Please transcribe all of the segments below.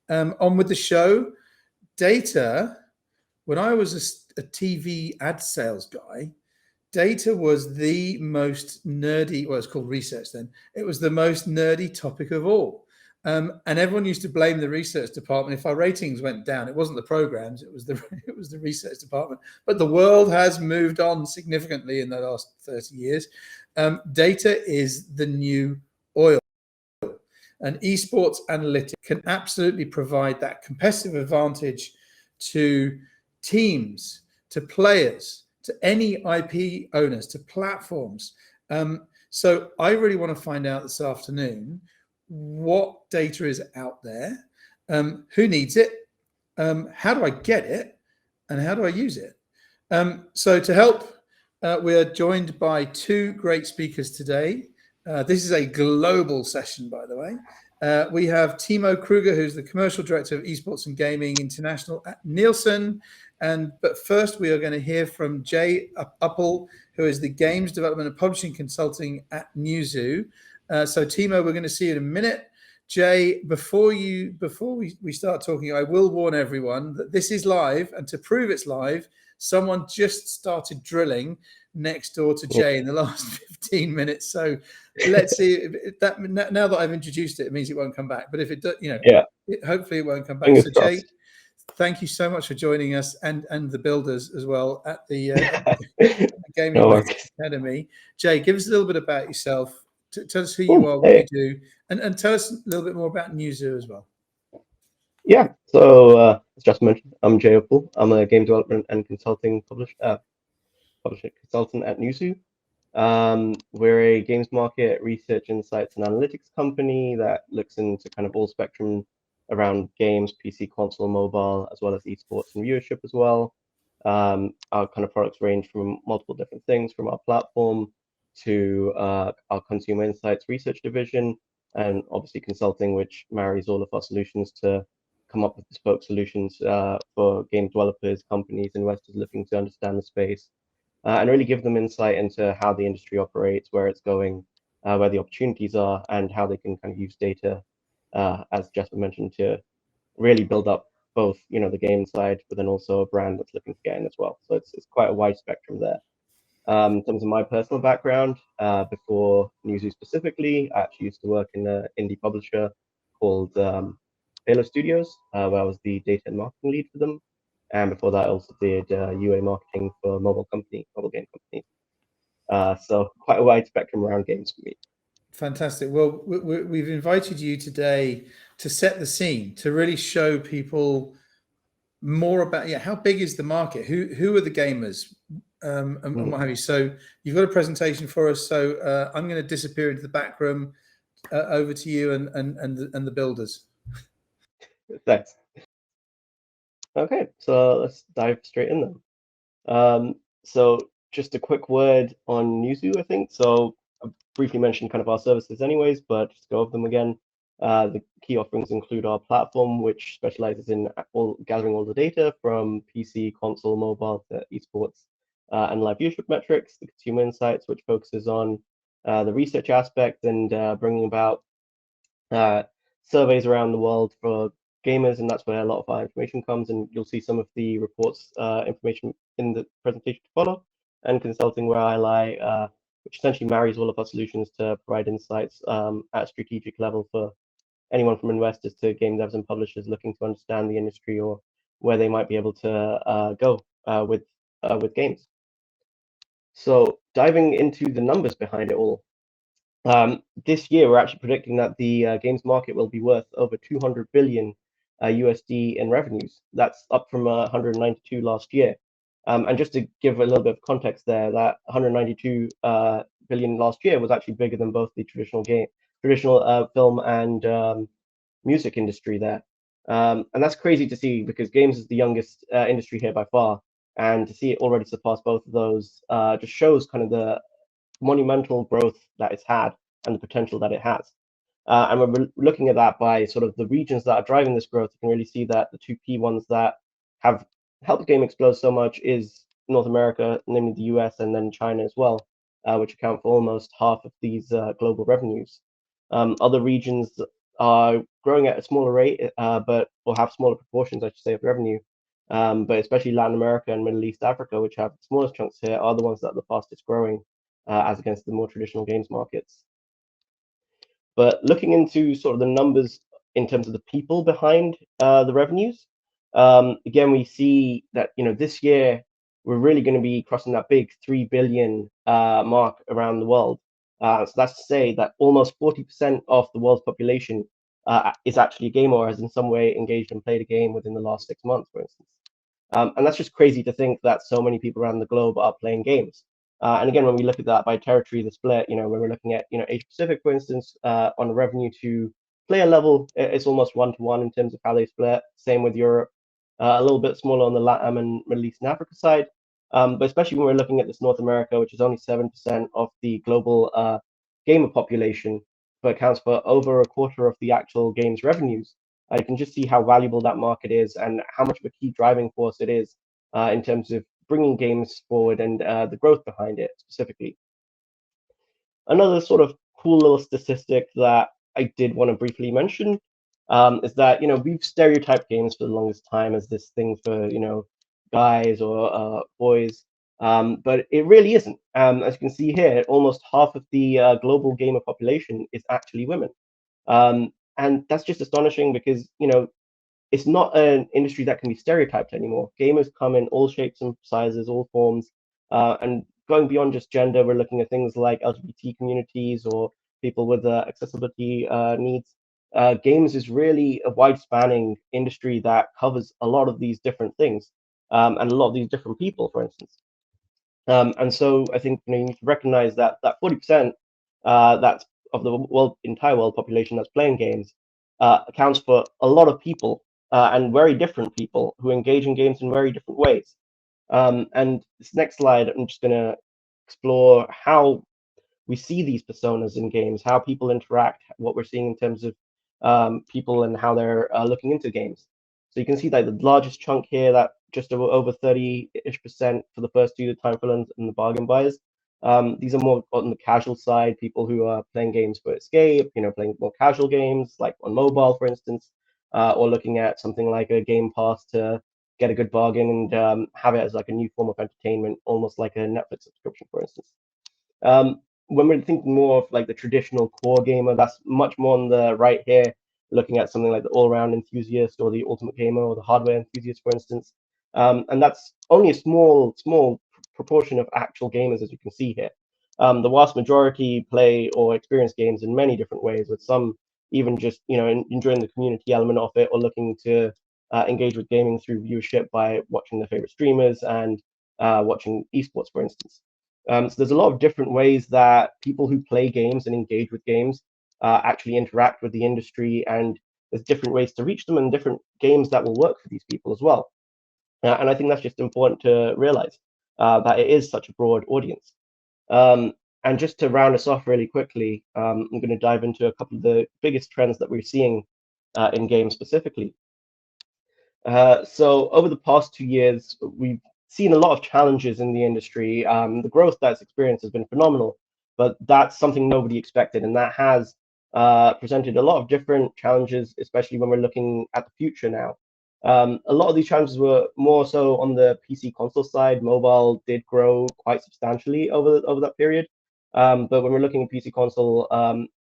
On with the show. Data, when I was a TV ad sales guy, data was the most nerdy, well, it's called research then. It was the most nerdy topic of all. And everyone used to blame the research department if our ratings went down. It wasn't the programs, it was the research department. But the world has moved on significantly in the last 30 years. Data is the new oil. And esports analytics can absolutely provide that competitive advantage to teams, to players, to any IP owners, to platforms. So I really want to find out this afternoon what data is out there, who needs it, how do I get it, and how do I use it? So to help, we are joined by two great speakers today. This is a global session, by the way. We have Timo Krueger, who's the Commercial Director of Esports and Gaming International at Nielsen. But first, we are going to hear from Jay Uppal, who is the Games Development and Publishing Consulting at Newzoo. So Timo, we're going to see you in a minute. Jay, before we start talking, I will warn everyone that this is live, and to prove it's live, someone just started drilling next door to Jay in the last 15 minutes. So let's see if that, now that I've introduced it, it means it won't come back. But if it does, hopefully it won't come back. So Jay, thank you so much for joining us, and the builders as well at the Gaming Academy. Jay, give us a little bit about yourself. Tell us who you are, what you do, and tell us a little bit more about Newzoo as well. Yeah, so as just mentioned, I'm Jay Uppal. I'm a game development and consulting publisher consultant at Newzoo. We're a games market research, insights, and analytics company that looks into kind of all spectrum around games, PC, console, mobile, as well as esports and viewership as well. Our kind of products range from multiple different things, from our platform to our consumer insights research division, and obviously consulting, which marries all of our solutions to come up with bespoke solutions for game developers, companies, investors looking to understand the space, and really give them insight into how the industry operates, where it's going, where the opportunities are, and how they can kind of use data, as Jesper mentioned, to really build up both, the game side, but then also a brand that's looking to get in as well. So it's quite a wide spectrum there. In terms of my personal background, before Newzoo specifically, I actually used to work in an indie publisher called Halo Studios, where I was the data and marketing lead for them. And before that, I also did UA marketing for mobile game companies. So quite a wide spectrum around games for me. Fantastic. Well, we've invited you today to set the scene, to really show people more about how big is the market, who are the gamers, and what have you. So you've got a presentation for us. So I'm going to disappear into the back room. Over to you and the builders. Thanks. Okay, so let's dive straight in then. So just a quick word on Newzoo, I think. So I briefly mentioned kind of our services anyways, but just go over them again. The key offerings include our platform, which specializes in gathering all the data from PC, console, mobile to esports and live viewership metrics. The consumer insights, which focuses on the research aspect and bringing about surveys around the world for gamers, and that's where a lot of our information comes, and you'll see some of the reports information in the presentation to follow. And consulting, where I lie, which essentially marries all of our solutions to provide insights at a strategic level for anyone from investors to game devs and publishers looking to understand the industry or where they might be able to go with games. So diving into the numbers behind it all, this year we're actually predicting that the games market will be worth over 200 billion USD in revenues. That's up from 192 last year. And just to give a little bit of context there, that 192 billion last year was actually bigger than both the traditional film and music industry there. And that's crazy to see, because games is the youngest industry here by far, and to see it already surpass both of those just shows kind of the monumental growth that it's had and the potential that it has. And when we're looking at that by sort of the regions that are driving this growth, you can really see that the two key ones that have helped the game explode so much is North America, namely the US, and then China as well, which account for almost half of these global revenues. Other regions are growing at a smaller rate, but will have smaller proportions, I should say, of revenue. But especially Latin America and Middle East Africa, which have the smallest chunks here, are the ones that are the fastest growing, as against the more traditional games markets. But looking into sort of the numbers in terms of the people behind the revenues, again, we see that this year we're really going to be crossing that big 3 billion mark around the world. So that's to say that almost 40% of the world's population is actually a gamer or has in some way engaged and played a game within the last 6 months, for instance. And that's just crazy to think that so many people around the globe are playing games. And again, when we look at that by territory, the split, when we're looking at Asia Pacific, for instance, on a revenue to player level, it's almost 1-to-1 in terms of how they split. Same with Europe, a little bit smaller on the LATAM and Middle East and Africa side. But especially when we're looking at this North America, which is only 7% of the global gamer population, but accounts for over a quarter of the actual games revenues. You can just see how valuable that market is and how much of a key driving force it is in terms of bringing games forward and the growth behind it specifically. Another sort of cool little statistic that I did want to briefly mention is that we've stereotyped games for the longest time as this thing for guys or boys, but it really isn't. As you can see here, almost half of the global gamer population is actually women, and that's just astonishing because it's not an industry that can be stereotyped anymore. Gamers come in all shapes and sizes, all forms, and going beyond just gender, we're looking at things like LGBT communities or people with accessibility needs. Games is really a wide-spanning industry that covers a lot of these different things, and a lot of these different people, for instance. And so I think you need to recognize that 40% that's of the entire world population that's playing games accounts for a lot of people and very different people who engage in games in very different ways. And this next slide, I'm just going to explore how we see these personas in games, how people interact, what we're seeing in terms of people and how they're looking into games. So you can see that the largest chunk here, that just over 30-ish% for the first two, the time fillers and the bargain buyers. These are more on the casual side, people who are playing games for escape, playing more casual games, like on mobile, for instance, or looking at something like a Game Pass to get a good bargain and have it as like a new form of entertainment, almost like a Netflix subscription, for instance. When we're thinking more of like the traditional core gamer, that's much more on the right here, looking at something like the all-round enthusiast or the ultimate gamer or the hardware enthusiast, for instance. And that's only a small proportion of actual gamers, as you can see here. The vast majority play or experience games in many different ways, with some even just enjoying the community element of it or looking to engage with gaming through viewership by watching their favorite streamers and watching esports, for instance. So there's a lot of different ways that people who play games and engage with games actually interact with the industry, and there's different ways to reach them and different games that will work for these people as well. And I think that's just important to realize that it is such a broad audience. And just to round us off really quickly, I'm going to dive into a couple of the biggest trends that we're seeing in games specifically. So over the past 2 years, we've seen a lot of challenges in the industry. The growth that's experienced has been phenomenal, but that's something nobody expected, and that has presented a lot of different challenges, especially when we're looking at the future now. A lot of these challenges were more so on the PC console side. Mobile did grow quite substantially over that period, but when we're looking at PC console,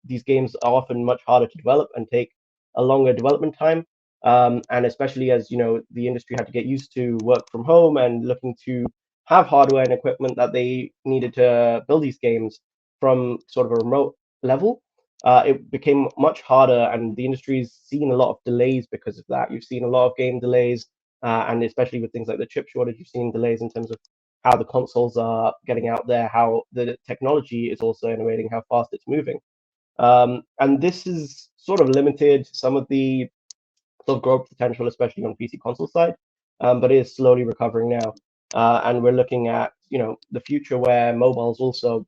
these games are often much harder to develop and take a longer development time. And especially as the industry had to get used to work from home and looking to have hardware and equipment that they needed to build these games from sort of a remote level, it became much harder, and the industry's seen a lot of delays because of that. You've seen a lot of game delays, and especially with things like the chip shortage, you've seen delays in terms of how the consoles are getting out there, how the technology is also innovating, how fast it's moving. And this is sort of limited some of the sort of growth potential, especially on PC console side, but it is slowly recovering now. And we're looking at the future where mobile is also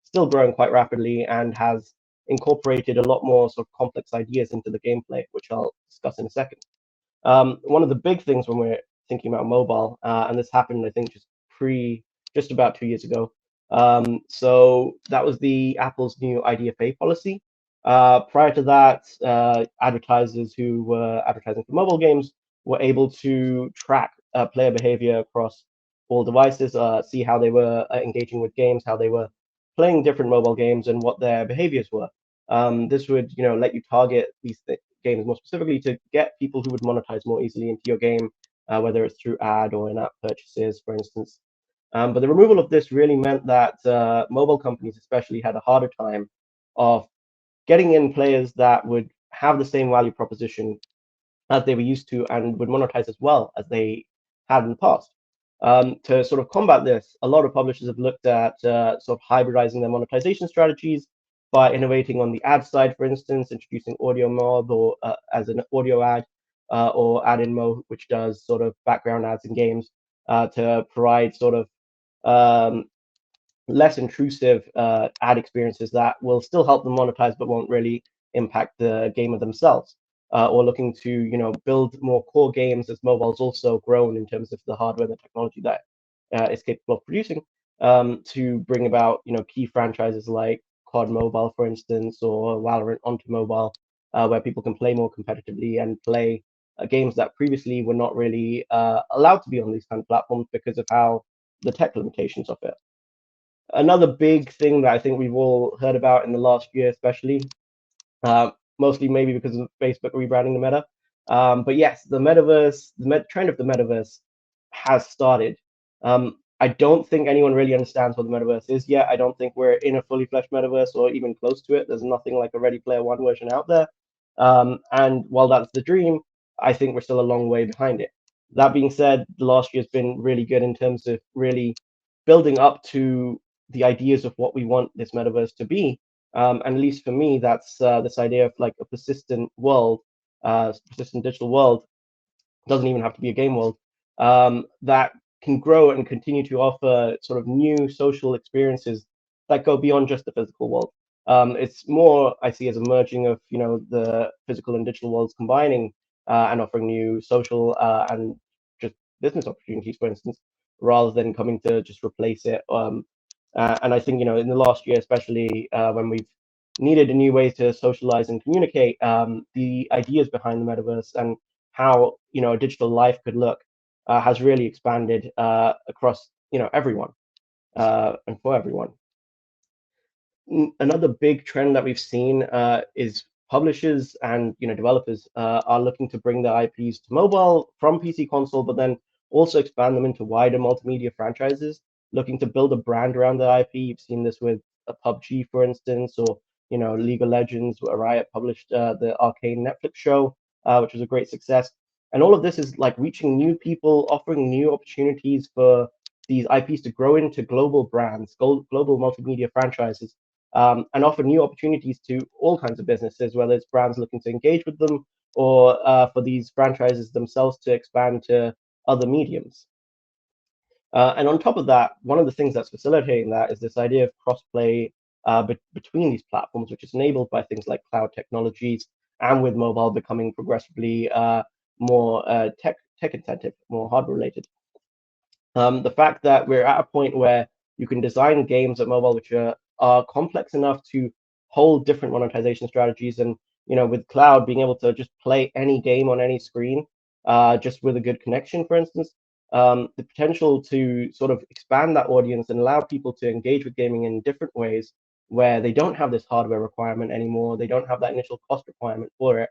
still growing quite rapidly and has incorporated a lot more sort of complex ideas into the gameplay, which I'll discuss in a second. One of the big things when we're thinking about mobile, and this happened, I think, just about 2 years ago. So that was the Apple's new IDFA policy. Prior to that, advertisers who were advertising for mobile games were able to track player behavior across all devices, see how they were engaging with games, how they were playing different mobile games, and what their behaviors were. This would, let you target these games more specifically to get people who would monetize more easily into your game, whether it's through ad or in-app purchases, for instance. But the removal of this really meant that mobile companies especially had a harder time of getting in players that would have the same value proposition as they were used to and would monetize as well as they had in the past. To sort of combat this, a lot of publishers have looked at sort of hybridizing their monetization strategies by innovating on the ad side, for instance, introducing audio mob or as an audio ad, or ad in mo, which does sort of background ads in games to provide sort of um, less intrusive ad experiences that will still help them monetize but won't really impact the gamer themselves. Or looking to build more core games as mobile's also grown in terms of the hardware and the technology that is capable of producing, to bring about key franchises like COD Mobile, for instance, or Valorant onto mobile, where people can play more competitively and play games that previously were not really allowed to be on these kind of platforms because of how the tech limitations of it. Another big thing that I think we've all heard about in the last year, especially, mostly maybe because of Facebook rebranding the Meta. But yes, the metaverse, the trend of the metaverse has started. I don't think anyone really understands what the metaverse is yet. I don't think we're in a fully fledged metaverse or even close to it. There's nothing like a Ready Player One version out there. And while that's the dream, I think we're still a long way behind it. That being said, the last year's been really good in terms of really building up to the ideas of what we want this metaverse to be. And at least for me, that's this idea of like a persistent world, persistent digital world. Doesn't even have to be a game world, that can grow and continue to offer sort of new social experiences that go beyond just the physical world. It's more I see as a merging of the physical and digital worlds combining, and offering new social and just business opportunities, for instance, rather than coming to just replace it. And I think in the last year, especially when we've needed a new way to socialize and communicate, the ideas behind the metaverse and how a digital life could look has really expanded across everyone, and for everyone. Another big trend that we've seen is publishers and developers are looking to bring their IPs to mobile from PC console, but then also expand them into wider multimedia franchises, looking to build a brand around the IP. You've seen this with a PUBG, for instance, or League of Legends, where Riot published the Arcane Netflix show, which was a great success. And all of this is like reaching new people, offering new opportunities for these IPs to grow into global brands, global multimedia franchises, and offer new opportunities to all kinds of businesses, whether it's brands looking to engage with them or for these franchises themselves to expand to other mediums. And on top of that, one of the things that's facilitating that is this idea of cross-play between these platforms, which is enabled by things like cloud technologies, and with mobile becoming progressively more tech intensive, more hardware related. The fact that we're at a point where you can design games at mobile which are complex enough to hold different monetization strategies, and with cloud being able to just play any game on any screen, just with a good connection, for instance, the potential to sort of expand that audience and allow people to engage with gaming in different ways where they don't have this hardware requirement anymore, they don't have that initial cost requirement for it,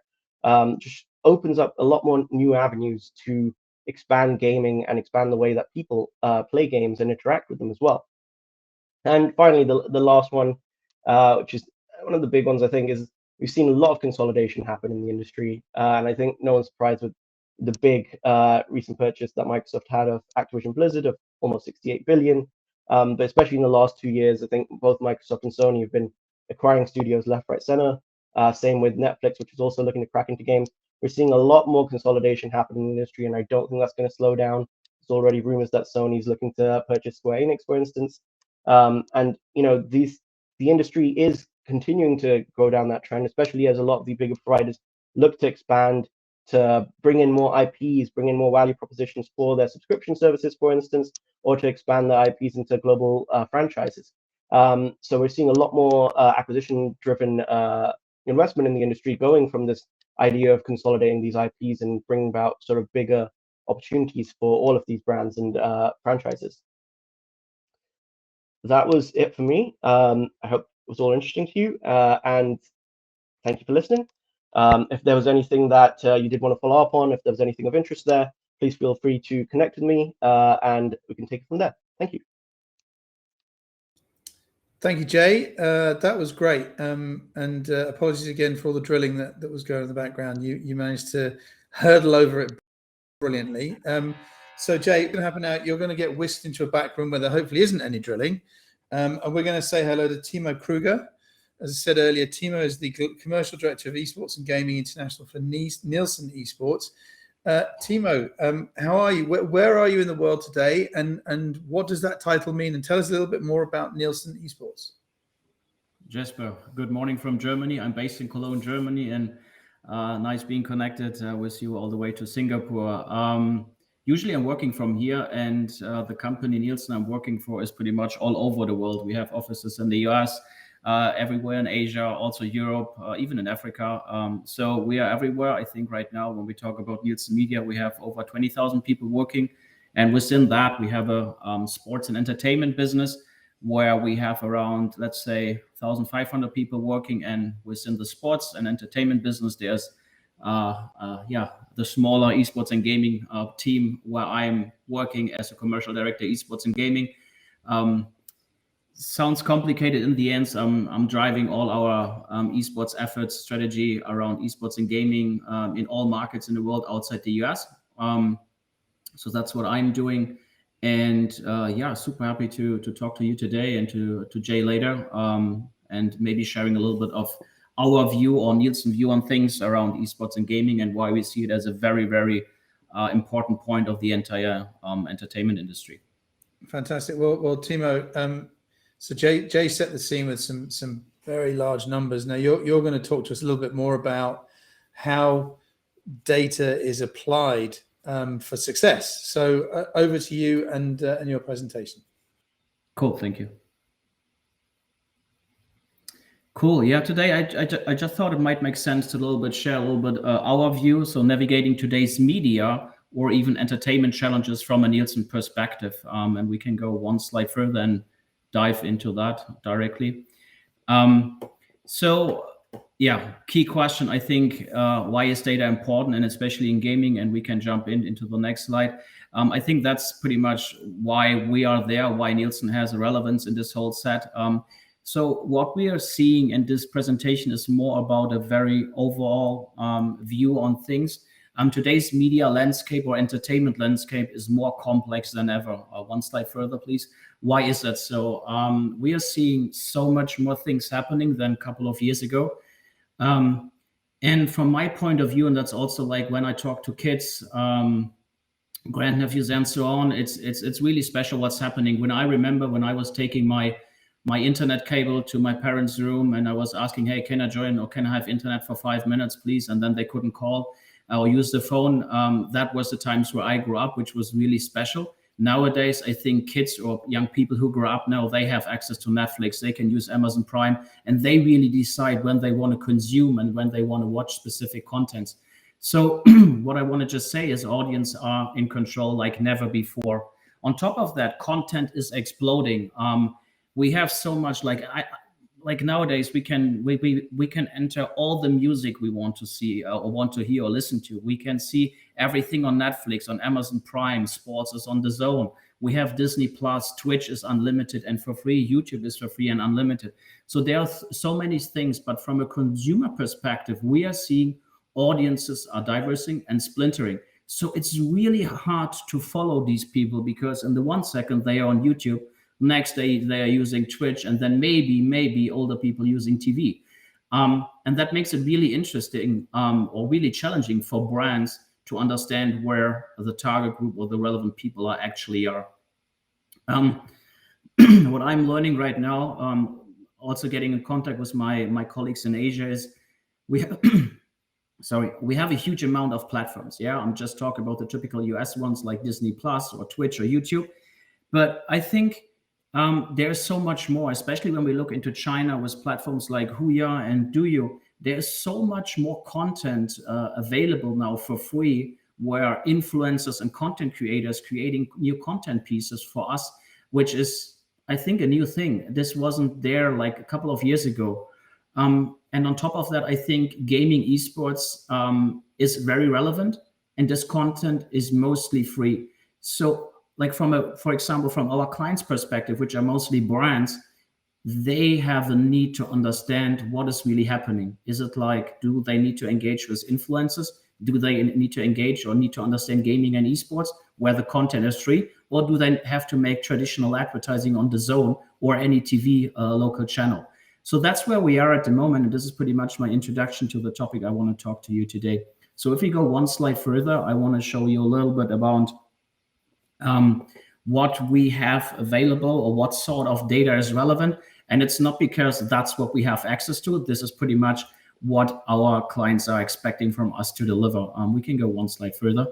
just opens up a lot more new avenues to expand gaming and expand the way that people play games and interact with them as well. And finally, the last one, which is one of the big ones, I think, is we've seen a lot of consolidation happen in the industry, and I think no one's surprised with the big recent purchase that Microsoft had of Activision Blizzard of almost 68 billion. But especially in the last 2 years, I think both Microsoft and Sony have been acquiring studios left, right, center. Same with Netflix, which is also looking to crack into games. We're seeing a lot more consolidation happen in the industry, and I don't think that's going to slow down. There's already rumors that Sony's looking to purchase Square Enix, for instance. And the industry is continuing to go down that trend, especially as a lot of the bigger providers look to expand, to bring in more IPs, bring in more value propositions for their subscription services, for instance, or to expand their IPs into global franchises. So we're seeing a lot more acquisition-driven investment in the industry, going from this idea of consolidating these IPs and bringing about sort of bigger opportunities for all of these brands and franchises. That was it for me. I hope it was all interesting to you, and thank you for listening. If there was anything that you did want to follow up on, if there was anything of interest there, please feel free to connect with me, and we can take it from there. Thank you. Thank you, Jay. That was great. And apologies again for all the drilling that was going in the background. You managed to hurdle over it brilliantly. So, Jay, what's going to happen now? You're going to get whisked into a back room where there hopefully isn't any drilling. And we're going to say hello to Timo Krueger. As I said earlier, Timo is the Commercial Director of Esports and Gaming International for Nielsen Esports. Timo, how are you? Where are you in the world today? And what does that title mean? And tell us a little bit more about Nielsen Esports. Jesper, good morning from Germany. I'm based in Cologne, Germany, and nice being connected with you all the way to Singapore. Usually I'm working from here, and the company Nielsen I'm working for is pretty much all over the world. We have offices in the US, everywhere in Asia, also Europe, even in Africa. So we are everywhere. I think right now when we talk about Nielsen Media, we have over 20,000 people working. And within that, we have a sports and entertainment business where we have around, let's say, 1,500 people working. And within the sports and entertainment business, there's the smaller esports and gaming team where I'm working as a commercial director, esports and gaming. Sounds complicated in the end. I'm driving all our esports efforts strategy around esports and gaming in all markets in the world outside the US. So that's what I'm doing. And super happy to talk to you today and to Jay later, and maybe sharing a little bit of our view or Nielsen view on things around esports and gaming and why we see it as a very, very important point of the entire entertainment industry. Fantastic. Well, Timo, so Jay set the scene with some very large numbers. Now you're going to talk to us a little bit more about how data is applied for success. So over to you and your presentation. Cool. Thank you. Cool. Yeah, today I just thought it might make sense to share a little bit our view. So navigating today's media or even entertainment challenges from a Nielsen perspective. And we can go one slide further and dive into that directly. Key question, I think, why is data important, and especially in gaming? And we can jump into the next slide. I think that's pretty much why we are there, why Nielsen has a relevance in this whole set. So what we are seeing in this presentation is more about a very overall view on things. Today's media landscape or entertainment landscape is more complex than ever. One slide further, please. Why is that so? We are seeing so much more things happening than a couple of years ago. And from my point of view, and that's also like when I talk to kids, grandnephews and so on, it's really special what's happening. When I remember when I was taking my internet cable to my parents' room and I was asking, hey, can I join or can I have internet for 5 minutes, please? And then they couldn't call or use the phone. That was the times where I grew up, which was really special. Nowadays, I think kids or young people who grow up now, they have access to Netflix, they can use Amazon Prime, and they really decide when they want to consume and when they want to watch specific contents. So what I want to just say is audience are in control like never before. On top of that, content is exploding. We have so much, like nowadays we can enter all the music we want to see or want to hear or listen to. We can see everything on Netflix, on Amazon Prime, sports is on DAZN. We have Disney Plus, Twitch is unlimited and for free, YouTube is for free and unlimited. So there are so many things, but from a consumer perspective, we are seeing audiences are diversing and splintering. So it's really hard to follow these people because in the 1 second they are on YouTube, next day they are using Twitch, and then maybe older people using TV. And that makes it really interesting or really challenging for brands to understand where the target group or the relevant people actually are. What I'm learning right now, also getting in contact with my colleagues in Asia, is we have a huge amount of platforms. Yeah, I'm just talking about the typical US ones like Disney Plus or Twitch or YouTube. But I think there's so much more, especially when we look into China with platforms like Huya and Douyu, there is so much more content available now for free, where influencers and content creators creating new content pieces for us, which is, I think, a new thing. This wasn't there like a couple of years ago. And on top of that, I think gaming esports is very relevant, and this content is mostly free. So like for example, from our clients' perspective, which are mostly brands, they have the need to understand what is really happening. Is it like, do they need to engage with influencers? Do they need to engage or need to understand gaming and esports where the content is free? Or do they have to make traditional advertising on DAZN or any TV local channel? So that's where we are at the moment. And this is pretty much my introduction to the topic I want to talk to you today. So if we go one slide further, I want to show you a little bit about what we have available or what sort of data is relevant. And it's not because that's what we have access to. This is pretty much what our clients are expecting from us to deliver. We can go one slide further.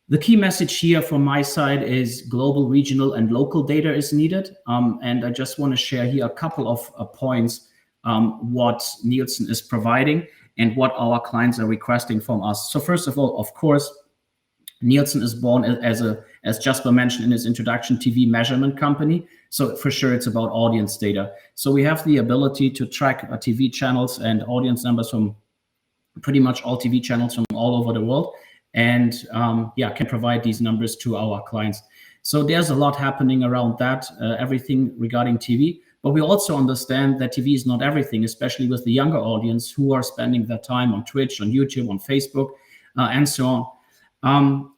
The key message here from my side is global, regional, and local data is needed. And I just want to share here a couple of points what Nielsen is providing and what our clients are requesting from us. So first of all, of course, Nielsen is born as Jasper mentioned in his introduction, TV measurement company. So for sure, it's about audience data. So we have the ability to track TV channels and audience numbers from pretty much all TV channels from all over the world, and can provide these numbers to our clients. So there's a lot happening around that, everything regarding TV. But we also understand that TV is not everything, especially with the younger audience who are spending their time on Twitch, on YouTube, on Facebook, and so on.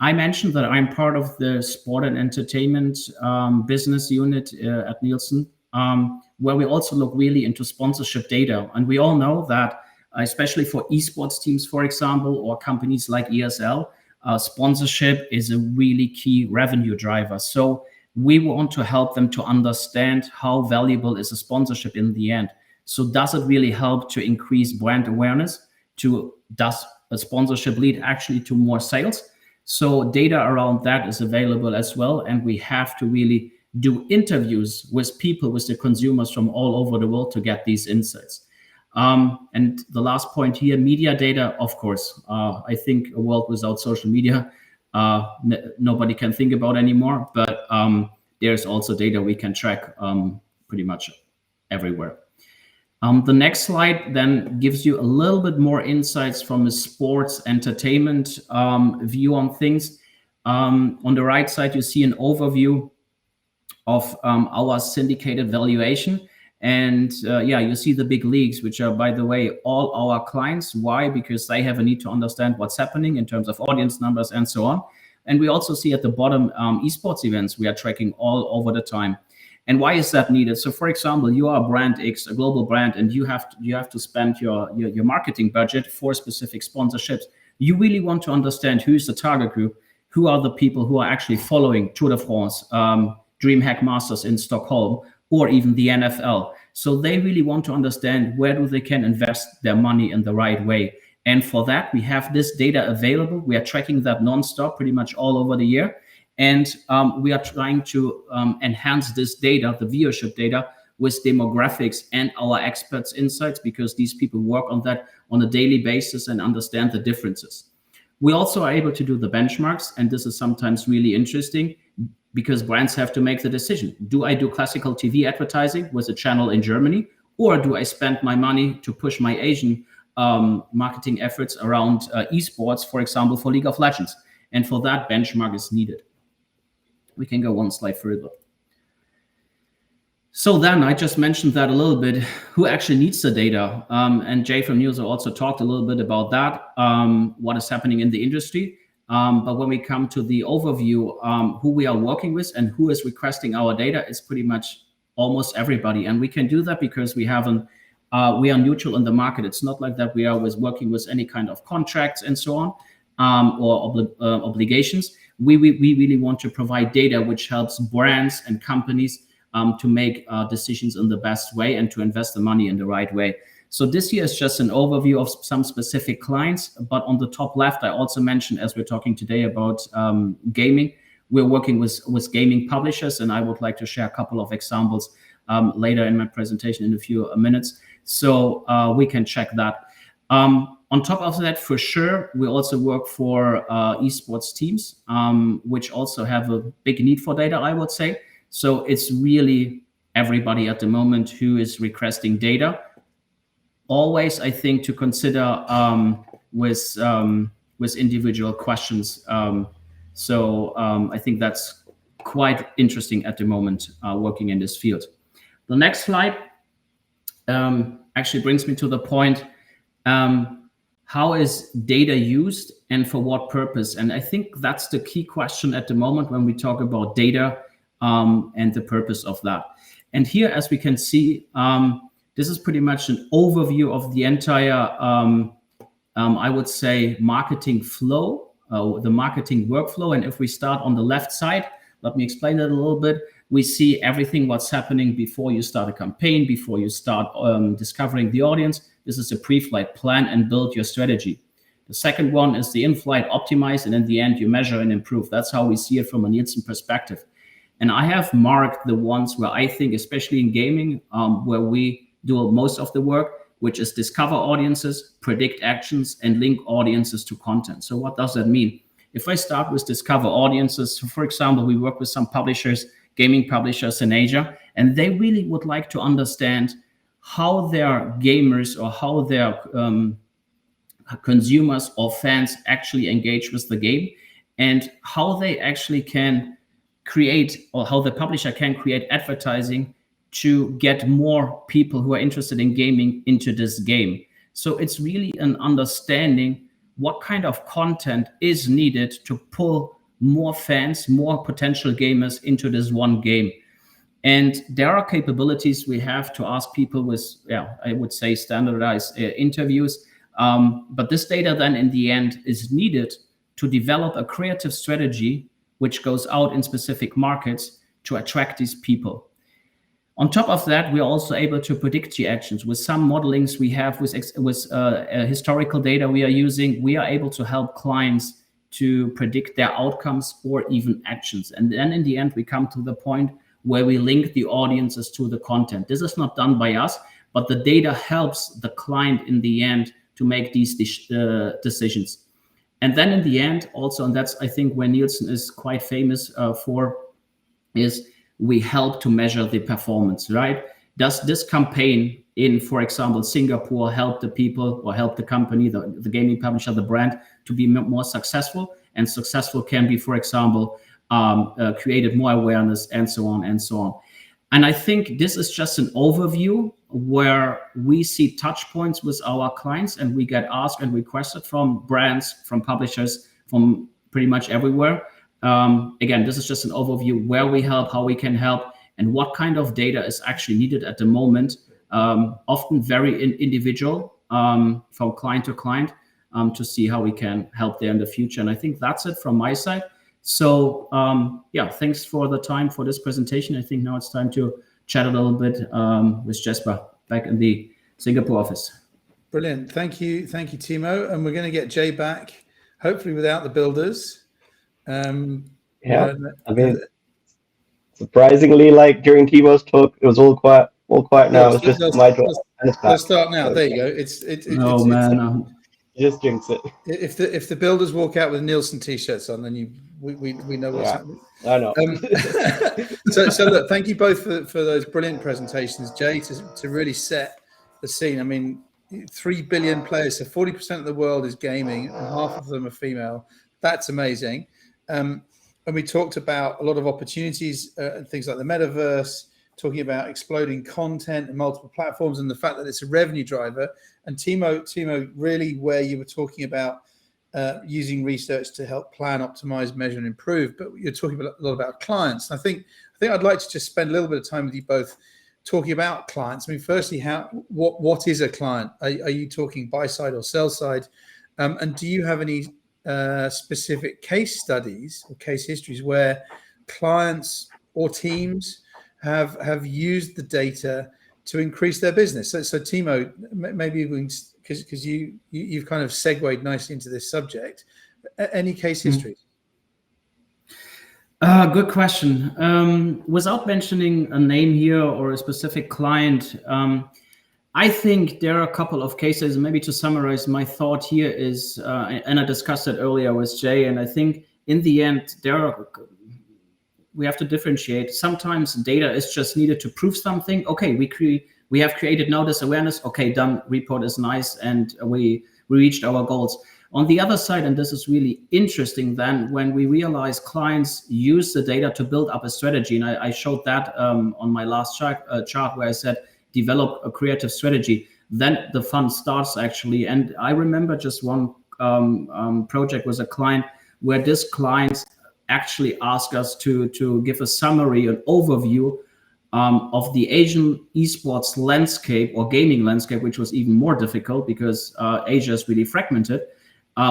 I mentioned that I'm part of the sport and entertainment business unit at Nielsen, where we also look really into sponsorship data. And we all know that, especially for esports teams, for example, or companies like ESL, sponsorship is a really key revenue driver. So we want to help them to understand how valuable is a sponsorship in the end. So does it really help to increase brand awareness? Does a sponsorship lead actually to more sales? So data around that is available as well. And we have to really do interviews with people, with the consumers from all over the world to get these insights. And the last point here, media data, of course. I think a world without social media, nobody can think about anymore. But there's also data we can track pretty much everywhere. The next slide then gives you a little bit more insights from a sports entertainment view on things. On the right side, you see an overview of our syndicated valuation. And you see the big leagues, which are, by the way, all our clients. Why? Because they have a need to understand what's happening in terms of audience numbers and so on. And we also see at the bottom esports events we are tracking all over the time. And why is that needed? So, for example, you are a brand X, a global brand, and you have to spend your marketing budget for specific sponsorships. You really want to understand who's the target group, who are the people who are actually following Tour de France, DreamHack Masters in Stockholm, or even the NFL. So they really want to understand where they can invest their money in the right way. And for that, we have this data available. We are tracking that nonstop pretty much all over the year. And we are trying to enhance this data, the viewership data, with demographics and our experts' insights, because these people work on that on a daily basis and understand the differences. We also are able to do the benchmarks, and this is sometimes really interesting because brands have to make the decision. Do I do classical TV advertising with a channel in Germany, or do I spend my money to push my Asian marketing efforts around esports, for example, for League of Legends? And for that, benchmark is needed. We can go one slide further. So then I just mentioned that a little bit, who actually needs the data? And Jay from Newzoo also talked a little bit about that, what is happening in the industry. But when we come to the overview, who we are working with and who is requesting our data, is pretty much almost everybody. And we can do that because we are neutral in the market. It's not like that we are working with any kind of contracts and so on, or obligations. We really want to provide data which helps brands and companies to make decisions in the best way and to invest the money in the right way. So this here is just an overview of some specific clients. But on the top left, I also mentioned, as we're talking today about gaming, we're working with gaming publishers, and I would like to share a couple of examples later in my presentation in a few minutes. So we can check that. On top of that, for sure, we also work for esports teams, which also have a big need for data, I would say. So it's really everybody at the moment who is requesting data. Always, I think, to consider with individual questions. I think that's quite interesting at the moment, working in this field. The next slide actually brings me to the point, how is data used and for what purpose? And I think that's the key question at the moment when we talk about data and the purpose of that. And here, as we can see, this is pretty much an overview of the entire, I would say, marketing flow, the marketing workflow. And if we start on the left side, let me explain that a little bit. We see everything what's happening before you start a campaign, before you start discovering the audience. This is a pre-flight plan and build your strategy. The second one is the in-flight optimize, and in the end, you measure and improve. That's how we see it from a Nielsen perspective. And I have marked the ones where I think, especially in gaming, where we do most of the work, which is discover audiences, predict actions, and link audiences to content. So what does that mean? If I start with discover audiences, so for example, we work with some publishers, gaming publishers in Asia, and they really would like to understand how their gamers or how their consumers or fans actually engage with the game, and how they actually can create, or how the publisher can create advertising to get more people who are interested in gaming into this game. So it's really an understanding what kind of content is needed to pull more fans, more potential gamers into this one game. And there are capabilities we have to ask people with, I would say, standardized interviews. But this data then in the end is needed to develop a creative strategy which goes out in specific markets to attract these people. On top of that, we're also able to predict the actions. With some modelings we have, with historical data we are using, we are able to help clients to predict their outcomes or even actions. And then in the end, we come to the point where we link the audiences to the content. This is not done by us, but the data helps the client in the end to make these decisions. And then in the end also, and that's I think where Nielsen is quite famous for, is we help to measure the performance, right? Does this campaign in, for example, Singapore help the people or help the company, the gaming publisher, the brand to be more successful? And successful can be, for example, created more awareness and so on and so on. And I think this is just an overview where we see touch points with our clients, and we get asked and requested from brands, from publishers, from pretty much everywhere. Again, this is just an overview where we help, how we can help, and what kind of data is actually needed at the moment. Often very individual from client to client to see how we can help there in the future. And I think that's it from my side. So thanks for the time for this presentation. I think now it's time to chat a little bit with Jesper back in the Singapore office. Brilliant. Thank you, Timo. And we're going to get Jay back, hopefully without the builders. I mean, surprisingly, like during Timo's talk, it was all quiet now. It's just my job. Let's start now. There you go. You just jinx it. If the builders walk out with Nielsen t-shirts on, then we know what's happening. I know. So look, thank you both for those brilliant presentations, Jay, to really set the scene. I mean, 3 billion players, so 40% of the world is gaming, and half of them are female. That's amazing. And we talked about a lot of opportunities and things like the metaverse, talking about exploding content and multiple platforms, and the fact that it's a revenue driver. And Timo, really where you were talking about using research to help plan, optimize, measure, and improve. But you're talking a lot about clients. And I think I'd like to just spend a little bit of time with you both talking about clients. I mean, firstly, what is a client? Are you talking buy side or sell side? And do you have any specific case studies or case histories where clients or teams have used the data to increase their business? So Timo, maybe we can, because you've kind of segued nicely into this subject. Any case histories? Good question. Without mentioning a name here or a specific client, I think there are a couple of cases. Maybe to summarize my thought here is, and I discussed it earlier with Jay, and I think in the end, we have to differentiate. Sometimes data is just needed to prove something. Okay, we have created now this awareness. Okay, done. Report is nice, and we reached our goals. On the other side, and this is really interesting, then when we realize clients use the data to build up a strategy, and I showed that on my last chart where I said develop a creative strategy. Then the fun starts actually. And I remember just one project with a client where this client actually asked us to give a summary, an overview of the Asian esports landscape or gaming landscape, which was even more difficult because Asia is really fragmented,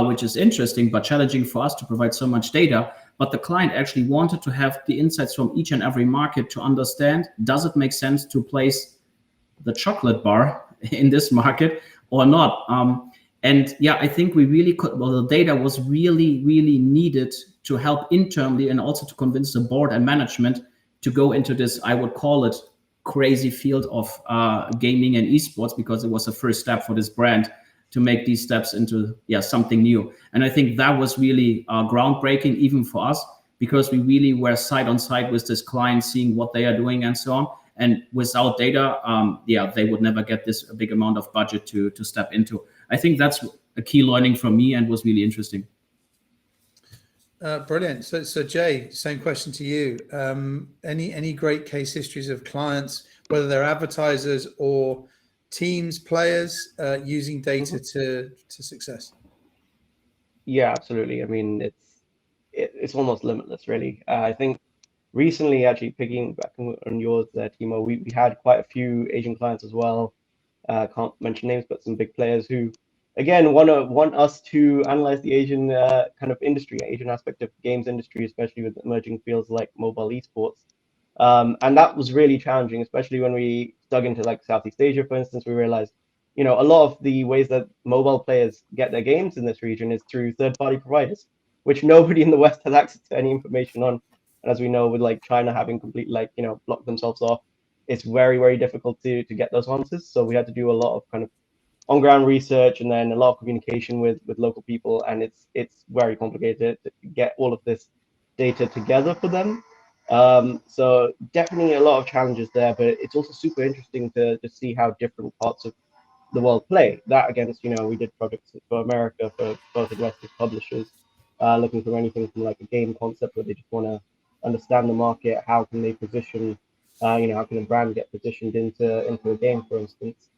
which is interesting but challenging for us to provide so much data. But the client actually wanted to have the insights from each and every market to understand, does it make sense to place the chocolate bar in this market or not? And yeah, I think we really could, well, the data was really, really needed to help internally and also to convince the board and management to go into this, I would call it, crazy field of gaming and esports, because it was the first step for this brand to make these steps into something new. And I think that was really groundbreaking even for us, because we really were side on side with this client, seeing what they are doing and so on. And without data, they would never get this big amount of budget to step into. I think that's a key learning from me and was really interesting. Brilliant. So Jay, same question to you. Any great case histories of clients, whether they're advertisers or teams, players, using data to success? Yeah, absolutely. I mean, it's almost limitless, really. I think recently, actually picking back on yours there, Timo, we had quite a few Asian clients as well. Can't mention names, but some big players who, again, want us to analyze the Asian kind of industry, Asian aspect of games industry, especially with emerging fields like mobile esports. And that was really challenging, especially when we dug into like Southeast Asia, for instance. We realized, a lot of the ways that mobile players get their games in this region is through third-party providers, which nobody in the West has access to any information on. And as we know, with like China having completely blocked themselves off, it's very, very difficult to get those answers. So we had to do a lot of kind of on-ground research and then a lot of communication with local people, and it's very complicated to get all of this data together for them. So definitely a lot of challenges there, but it's also super interesting to see how different parts of the world play. That against, we did projects for America for both investors, publishers, looking for anything from like a game concept where they just want to understand the market. How can they position, how can a brand get positioned into a game, for instance?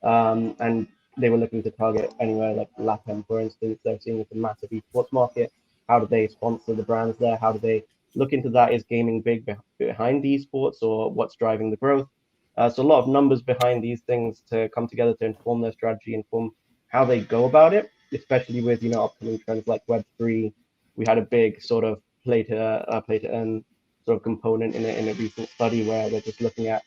And they were looking to target anywhere like LATAM, for instance. They're seeing it's a massive esports market. How do they sponsor the brands there? How do they look into that? Is gaming big behind the esports, or what's driving the growth? So a lot of numbers behind these things to come together to inform their strategy, inform how they go about it, especially with upcoming trends like Web3. We had a big sort of play to earn sort of component in a recent study where they're just looking at,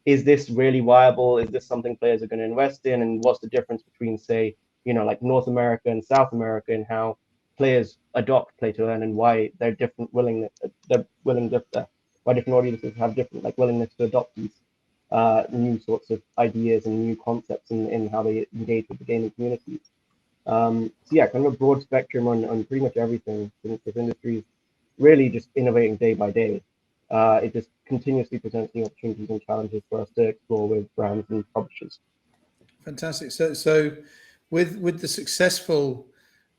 is this really viable? Is this something players are going to invest in? And what's the difference between, say, like North America and South America, and how players adopt play to earn, and why they're different willingness, why different audiences have different like willingness to adopt these new sorts of ideas and new concepts in how they engage with the gaming communities. So yeah, kind of a broad spectrum on pretty much everything. This industry is really just innovating day by day. It just continuously presents new opportunities and challenges for us to explore with brands and publishers. Fantastic. So with the successful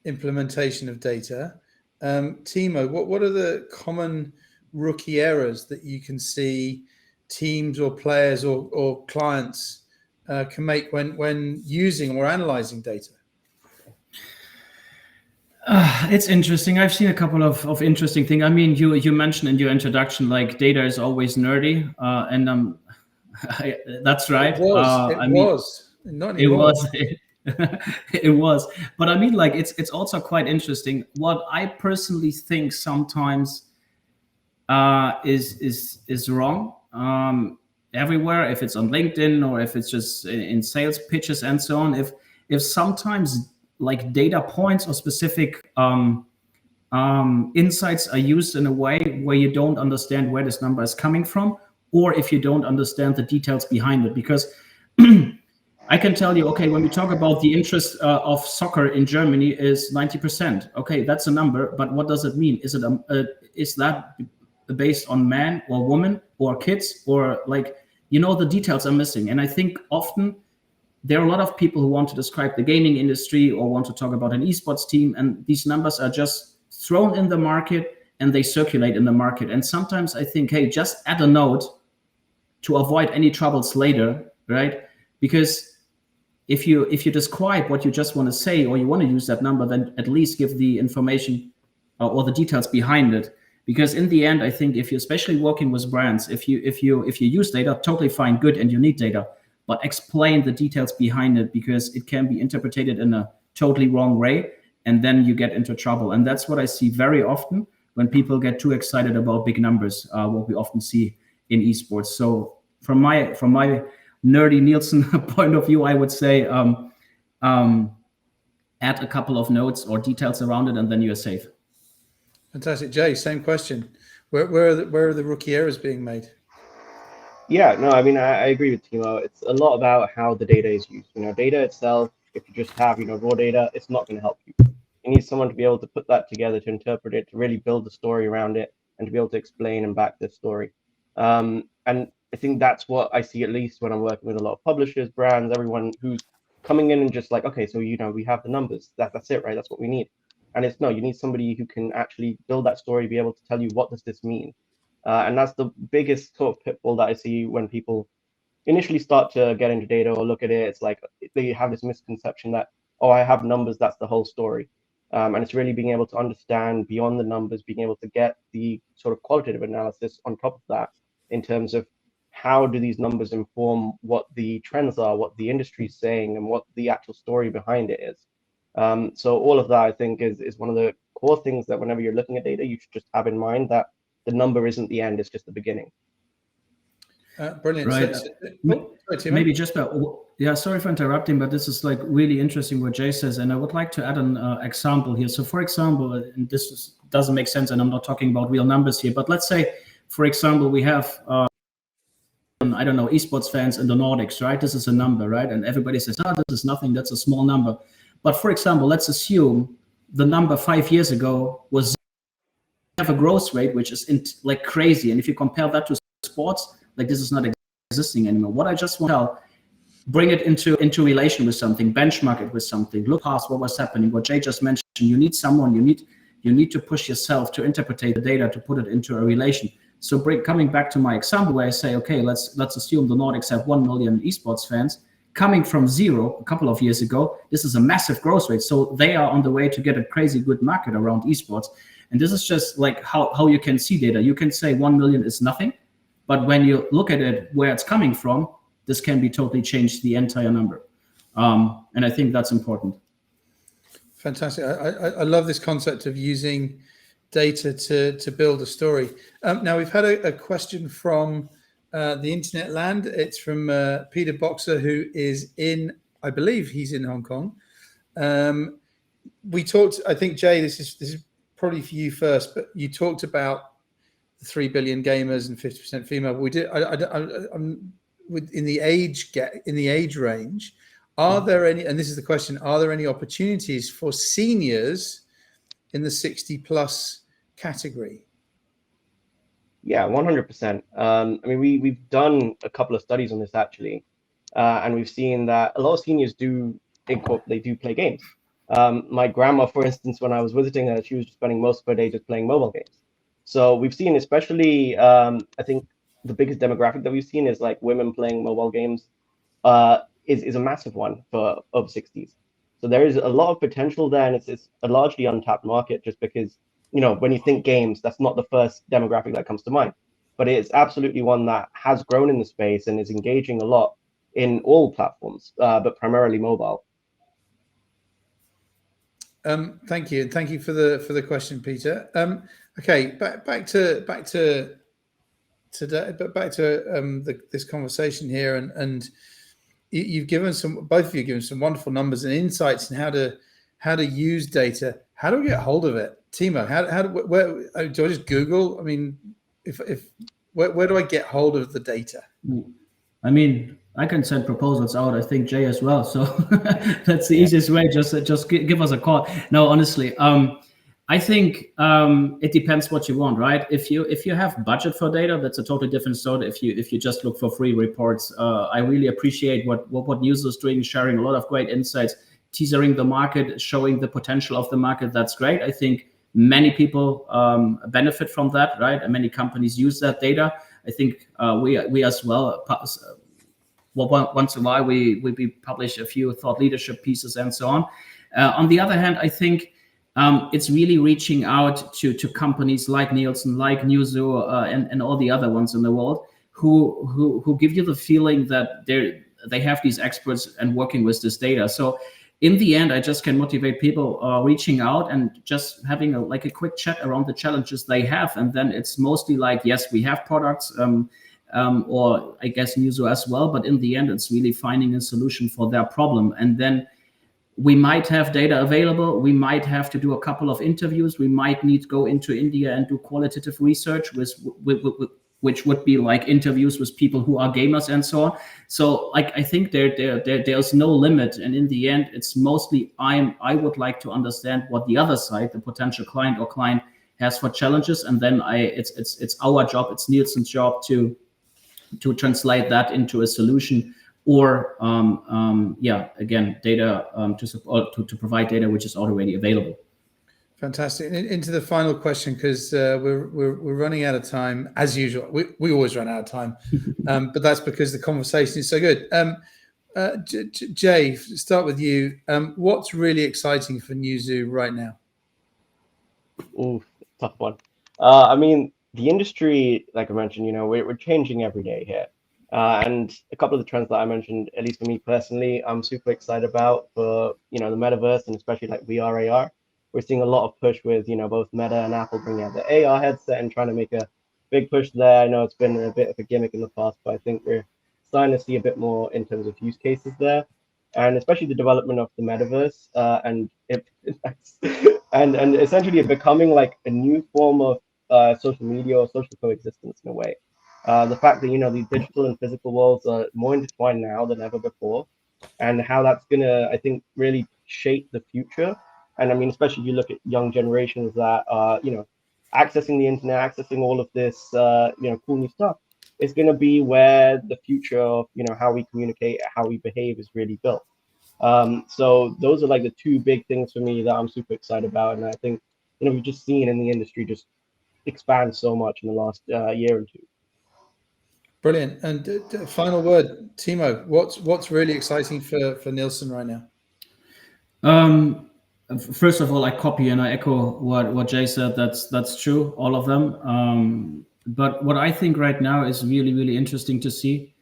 implementation of data, Timo, what are the common rookie errors that you can see teams or players or clients can make when using or analyzing data? It's interesting. I've seen a couple of interesting things. I mean, you mentioned in your introduction, like data is always nerdy, and that's right. It was. But I mean, like it's also quite interesting. What I personally think sometimes is wrong everywhere. If it's on LinkedIn or if it's just in sales pitches and so on. If sometimes like data points or specific insights are used in a way where you don't understand where this number is coming from, or if you don't understand the details behind it. Because I can tell you, okay, when we talk about the interest of soccer in Germany is 90%. Okay, that's a number, but what does it mean? Is it is that based on man or woman or kids, or like, the details are missing. And I think often there are a lot of people who want to describe the gaming industry or want to talk about an esports team, and these numbers are just thrown in the market and they circulate in the market. And sometimes I think, hey, just add a note to avoid any troubles later, right? Because if you describe what you just want to say, or you want to use that number, then at least give the information or the details behind it. Because in the end, I think if you're especially working with brands, if you use data, totally fine, good, and you need data, but explain the details behind it, because it can be interpreted in a totally wrong way, and then you get into trouble. And that's what I see very often when people get too excited about big numbers, what we often see in esports. So from my nerdy Nielsen point of view, I would say add a couple of notes or details around it, and then you're safe. Fantastic. Jay, same question. Where are the rookie errors being made? Yeah, no, I mean, I agree with Timo. It's a lot about how the data is used. Data itself, if you just have, raw data, it's not going to help you. You need someone to be able to put that together, to interpret it, to really build the story around it, and to be able to explain and back this story. And I think that's what I see, at least when I'm working with a lot of publishers, brands, everyone who's coming in and just like, okay, so, we have the numbers. That's it, right? That's what we need. And it's no, you need somebody who can actually build that story, be able to tell you, what does this mean? And that's the biggest sort of pitfall that I see when people initially start to get into data or look at it. It's like they have this misconception that, oh, I have numbers, that's the whole story. And it's really being able to understand beyond the numbers, being able to get the sort of qualitative analysis on top of that, in terms of how do these numbers inform what the trends are, what the industry is saying, and what the actual story behind it is. So all of that, I think, is one of the core things that whenever you're looking at data, you should just have in mind that the number isn't the end, it's just the beginning. Brilliant. Right. Sorry, Maybe just sorry for interrupting, but this is like really interesting what Jay says, and I would like to add an example here. So for example, and this doesn't make sense, and I'm not talking about real numbers here, but let's say, for example, we have I don't know, esports fans in the Nordics, right? This is a number, right? And everybody says, oh, this is nothing, that's a small number. But for example, let's assume the number 5 years ago was, have a growth rate which is like crazy, and if you compare that to sports, like, this is not existing anymore. What I just want to tell, bring it into relation with something, benchmark it with something, look past what was happening, what Jay just mentioned. You need someone, you need to push yourself to interpret the data, to put it into a relation. So coming back to my example where I say, okay, let's assume the Nordics have 1 million esports fans. Coming from zero a couple of years ago, this is a massive growth rate. So they are on the way to get a crazy good market around esports. And this is just like how you can see data. You can say 1 million is nothing, but when you look at it, where it's coming from, this can be totally changed the entire number. And I think that's important. Fantastic. I love this concept of using data to build a story. Now, we've had a question from the internet land. It's from Peter Boxer, who is I believe he's in Hong Kong. We talked, I think, Jay, this is probably for you first, but you talked about the 3 billion gamers and 50% female. We did. In the age range, are there any? And this is the question: are there any opportunities for seniors in the 60+ category? Yeah, 100%. I mean, we've done a couple of studies on this actually, and we've seen that a lot of seniors do play games. My grandma, for instance, when I was visiting her, she was spending most of her day just playing mobile games. So we've seen, especially, I think the biggest demographic that we've seen is like women playing mobile games is a massive one for over 60s. So there is a lot of potential there, and it's a largely untapped market, just because, when you think games, that's not the first demographic that comes to mind. But it's absolutely one that has grown in the space and is engaging a lot in all platforms, but primarily mobile. Thank you, and thank you for the question, Peter. Okay, back to today, but back to this conversation here, and you've given both of you given some wonderful numbers and insights in how to use data. How do we get hold of it, Timo? Where do I just Google? I mean, where do I get hold of the data? I mean, I can send proposals out. I think Jay as well. So that's the easiest way. Just give us a call. No, honestly, I think it depends what you want, right? If you have budget for data, that's a totally different story. If you just look for free reports, I really appreciate what Newzoo is doing, sharing a lot of great insights, teasering the market, showing the potential of the market. That's great. I think many people benefit from that, right? And many companies use that data. I think we as well. Once in a while, we publish a few thought leadership pieces and so on. On the other hand, I think it's really reaching out to companies like Nielsen, like Newzoo, and all the other ones in the world who give you the feeling that they have these experts and working with this data. So in the end, I just can motivate people reaching out and just having a quick chat around the challenges they have, and then it's mostly like, yes, we have products. Or I guess Newzoo as well, but in the end, it's really finding a solution for their problem. And then we might have data available. We might have to do a couple of interviews. We might need to go into India and do qualitative research, which would be like interviews with people who are gamers and so on. So I think there's no limit. And in the end, it's mostly I would like to understand what the other side, the potential client or client, has for challenges. And then it's our job, it's Nielsen's job to translate that into a solution, or again, data to provide data which is already available. Fantastic. Into the final question, because we're running out of time as usual. We always run out of time, but that's because the conversation is so good. Jay, start with you. What's really exciting for Newzoo right now? Ooh, tough one. I mean, the industry, like I mentioned, we're changing every day here. And a couple of the trends that I mentioned, at least for me personally, I'm super excited about for, the metaverse, and especially like VR, AR. We're seeing a lot of push with, both Meta and Apple bringing out the AR headset and trying to make a big push there. I know it's been a bit of a gimmick in the past, but I think we're starting to see a bit more in terms of use cases there. And especially the development of the metaverse and essentially it becoming like a new form of social media or social coexistence in a way. The fact that these digital and physical worlds are more intertwined now than ever before, and how that's gonna, I think, really shape the future. And I mean, especially if you look at young generations that are accessing the internet, accessing all of this cool new stuff, it's gonna be where the future of how we communicate, how we behave is really built. So those are like the two big things for me that I'm super excited about, and I think we've just seen in the industry just expand so much in the last year or two. Brilliant. And final word, Timo, what's really exciting for Nielsen right now? First of all, I copy and I echo what Jay said. That's true, all of them. But what I think right now is really, really interesting to see,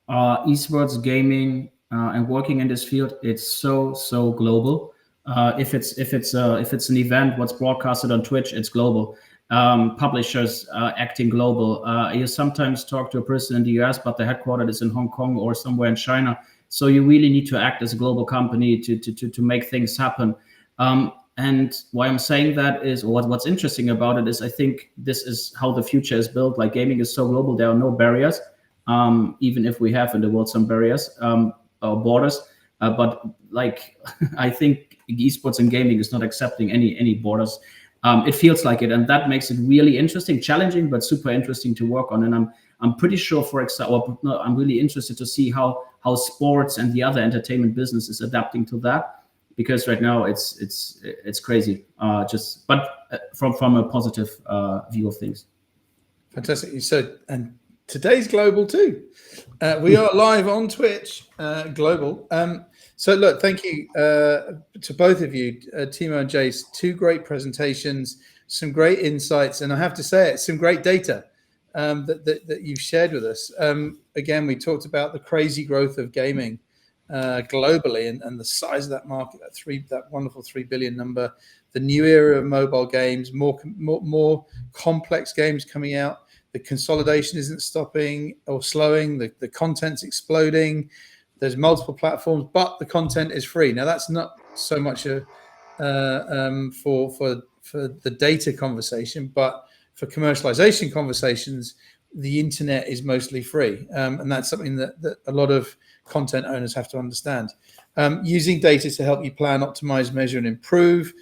esports gaming and working in this field. It's so global. If it's an event, what's broadcasted on Twitch, it's global. Publishers acting global. You sometimes talk to a person in the US, but the headquarters is in Hong Kong or somewhere in China. So you really need to act as a global company to make things happen. And why I'm saying that is, or what's interesting about it is, I think this is how the future is built. Like, gaming is so global, there are no barriers, even if we have in the world some barriers or borders. But like, I think esports and gaming is not accepting any borders. It feels like it, and that makes it really interesting, challenging, but super interesting to work on. And I'm pretty sure, for example, I'm really interested to see how sports and the other entertainment business is adapting to that, because right now it's crazy. From a positive view of things. Fantastic. So, and today's global too. We are live on Twitch, global. So look, thank you to both of you, Timo and Jace. Two great presentations, some great insights, and I have to say it, some great data that you've shared with us. Again, we talked about the crazy growth of gaming globally and the size of that market, that wonderful 3 billion number, the new era of mobile games, more complex games coming out. The consolidation isn't stopping or slowing. The content's exploding. There's multiple platforms, but the content is free. Now, that's not so much for the data conversation, but for commercialization conversations, the internet is mostly free, and that's something that a lot of content owners have to understand. Using data to help you plan, optimize, measure, and improve.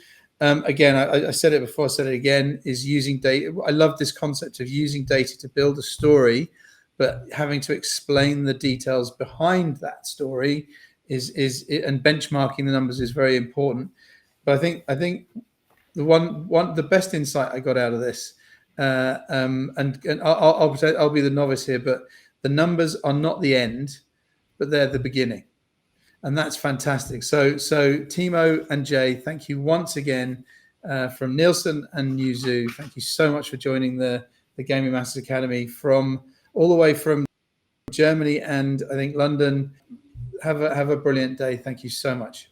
Again, I said it before, I said it again, is using data. I love this concept of using data to build a story, but having to explain the details behind that story and benchmarking the numbers is very important. But I think the best insight I got out of this, and I'll be the novice here, but the numbers are not the end, but they're the beginning. And that's fantastic. So Timo and Jay, thank you once again from Nielsen and Newzoo. Thank you so much for joining the Gaming Masters Academy from all the way from Germany and I think London. Have a brilliant day. Thank you so much.